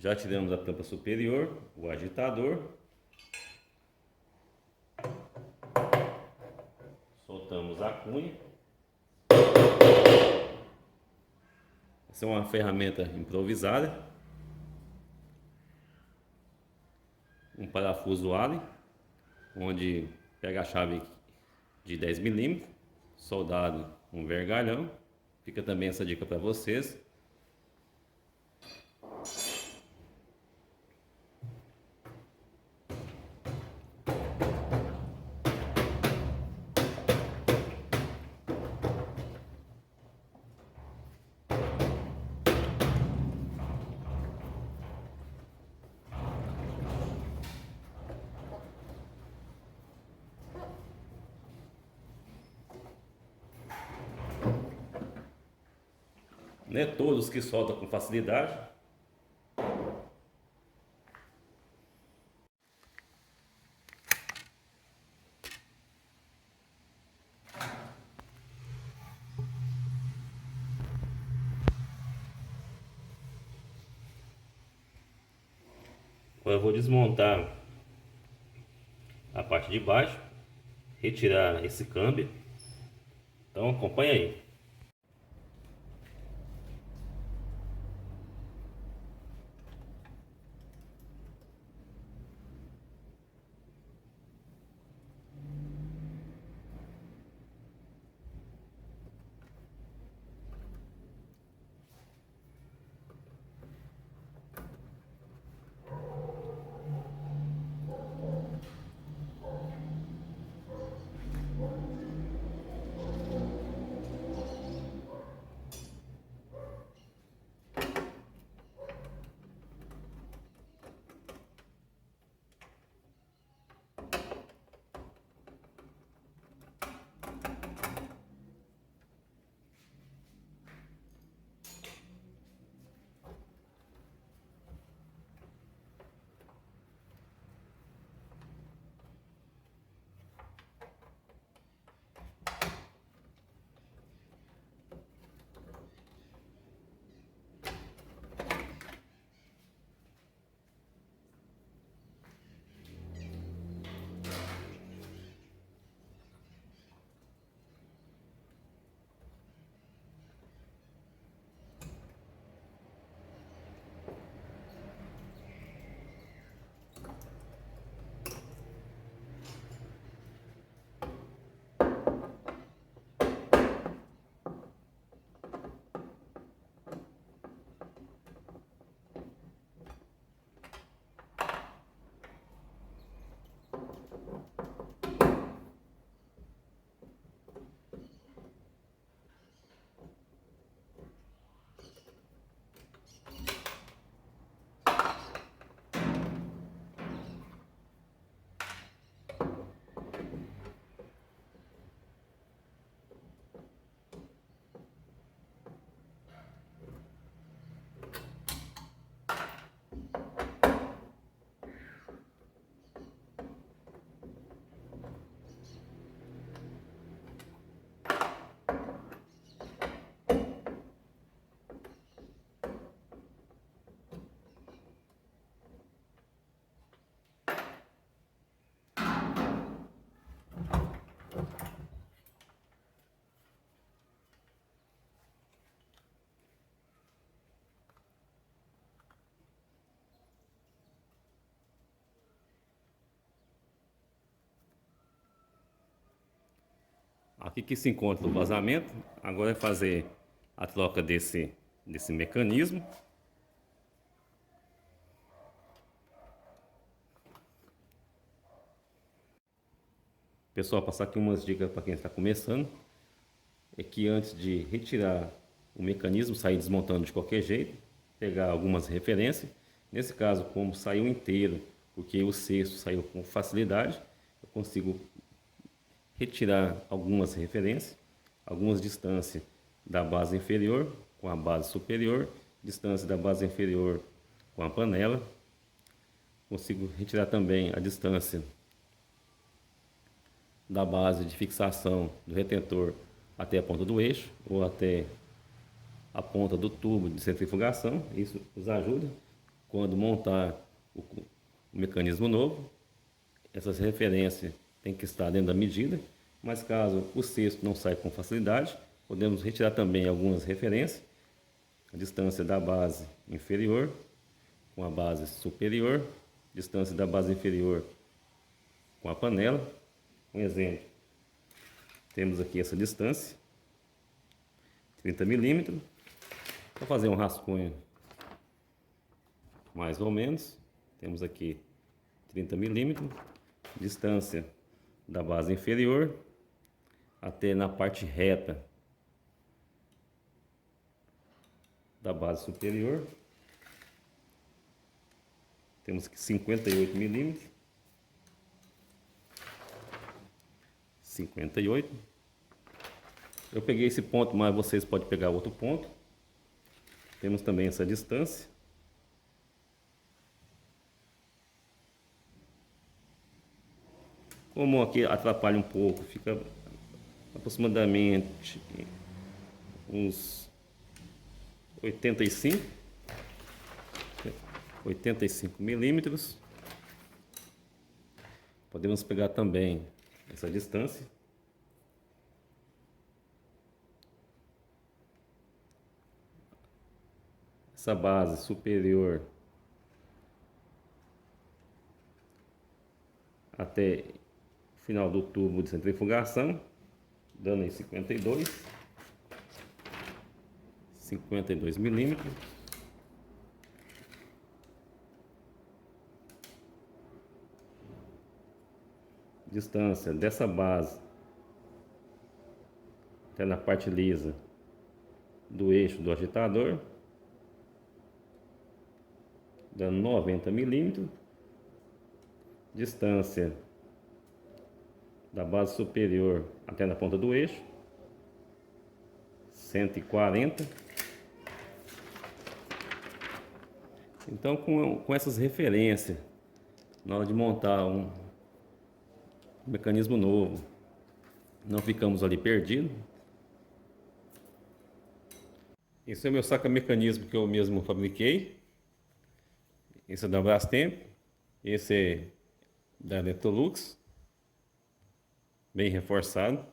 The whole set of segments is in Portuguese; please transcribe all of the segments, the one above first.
Já tiramos a tampa superior, o agitador. Soltamos a cunha. Essa é uma ferramenta improvisada. Um parafuso Allen, onde pega a chave de 10 milímetros, soldado um vergalhão. Fica também essa dica para vocês. Não é todos que soltam com facilidade. Agora eu vou desmontar a parte de baixo, retirar esse câmbio. Então acompanha aí. Aqui que se encontra o vazamento. Agora é fazer a troca desse mecanismo. Pessoal, passar aqui umas dicas para quem está começando. É que antes de retirar o mecanismo, sair desmontando de qualquer jeito, pegar algumas referências. Nesse caso, como saiu inteiro, porque o cesto saiu com facilidade, eu consigo retirar algumas referências, algumas distâncias da base inferior com a base superior, distância da base inferior com a panela. Consigo retirar também a distância da base de fixação do retentor até a ponta do eixo ou até a ponta do tubo de centrifugação. Isso nos ajuda. quando montar o mecanismo novo, essas referências têm que estar dentro da medida, mas caso o cesto não saia com facilidade, podemos retirar também algumas referências, a distância da base inferior com a base superior, distância da base inferior com a panela. Um exemplo, temos aqui essa distância, 30 milímetros. Vou fazer um rascunho mais ou menos. Temos aqui 30 milímetros, distância da base inferior até na parte reta da base superior. Temos aqui 58 milímetros. 58. Eu peguei esse ponto, mas vocês podem pegar outro ponto. Temos também essa distância. Como aqui atrapalha um pouco, fica aproximadamente uns 85 milímetros. Podemos pegar também essa distância. Essa base superior até o final do tubo de centrifugação, dando em 52 milímetros. Distância dessa base até na parte lisa do eixo do agitador, dando 90 milímetros. Distância da base superior até na ponta do eixo, 140. Então, com essas referências, na hora de montar um mecanismo novo, não ficamos ali perdidos. Esse é o meu saca-mecanismo que eu mesmo fabriquei. Esse é da Brastemp, esse é da Electrolux, bem reforçado.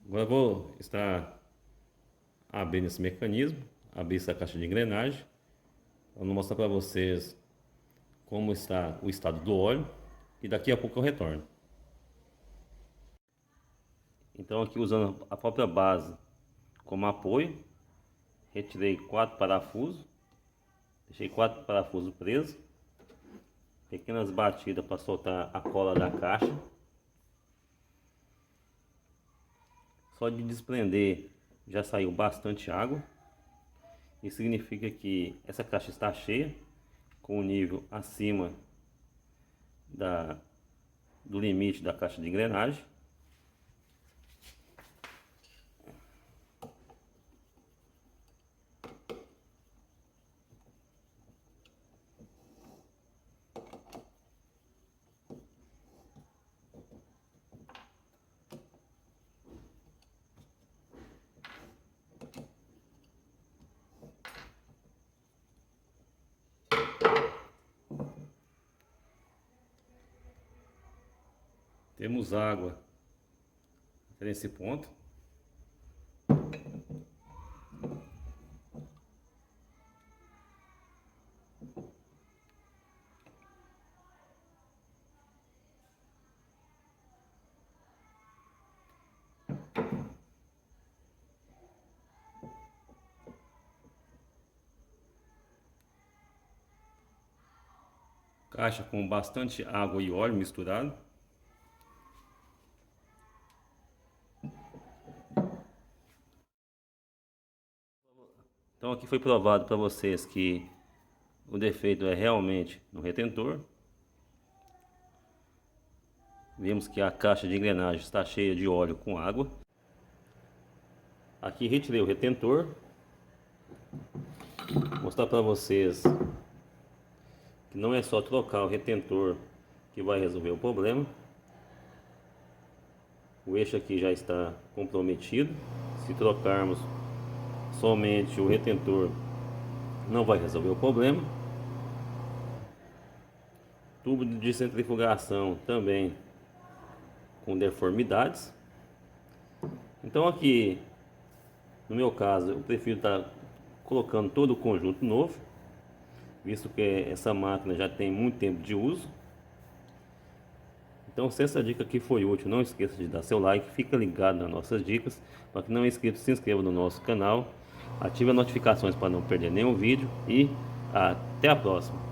Agora vou estar abrir esse mecanismo, abrir essa caixa de engrenagem. Eu vou mostrar para vocês como está o estado do óleo e daqui a pouco eu retorno. Então aqui usando a própria base como apoio, retirei 4 parafusos, deixei 4 parafusos presos, pequenas batidas para soltar a cola da caixa. Só de desprender já saiu bastante água. Isso significa que essa caixa está cheia, com o nível acima do limite da caixa de engrenagem. Temos água até nesse ponto. Caixa com bastante água e óleo misturado. Então aqui foi provado para vocês que o defeito é realmente no retentor. Vimos que a caixa de engrenagem está cheia de óleo com água. Aqui retirei o retentor. Vou mostrar para vocês que não é só trocar o retentor que vai resolver o problema. O eixo aqui já está comprometido. Se trocarmos somente o retentor, não vai resolver o problema. Tubo de centrifugação também com deformidades. Então aqui, no meu caso, eu prefiro estar colocando todo o conjunto novo, visto que essa máquina já tem muito tempo de uso. Então, se essa dica aqui foi útil, não esqueça de dar seu like, fica ligado nas nossas dicas. Para quem não é inscrito, se inscreva no nosso canal, ative as notificações para não perder nenhum vídeo e até a próxima.